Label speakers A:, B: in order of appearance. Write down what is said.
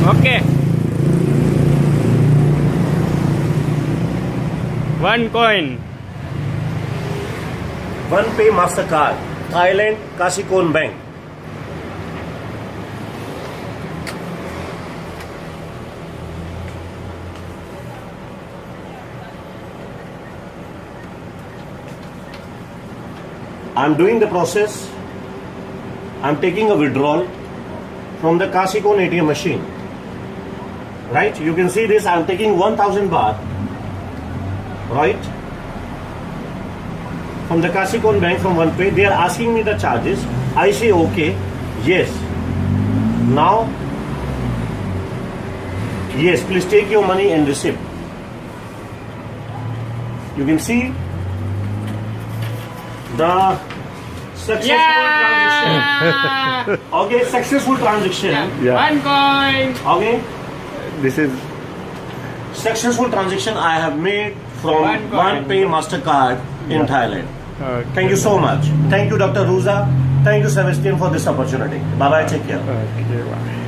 A: Okay. OneCoin.
B: OnePay Mastercard, Thailand, Kashikon Bank. I'm doing the process. I'm taking a withdrawal from the Kashikon ATM machine. Right? You can see this. I'm taking 1,000 baht. Right? From the Kashikon Bank from OnePay. They are asking me the charges. I say okay. Yes. Now, yes, please take your money and receipt. You can see the successful transaction. Okay, successful transaction.
C: Yeah.
A: OneCoin.
B: Okay,
C: This is
B: successful transaction I have made from
A: OneCoin.
B: OnePay Mastercard in Thailand.
C: okay.
B: Thank you so much. Thank you, Dr. Ruza. Thank you, Sebastian, for this opportunity. Bye bye. Take care.
C: Okay, bye.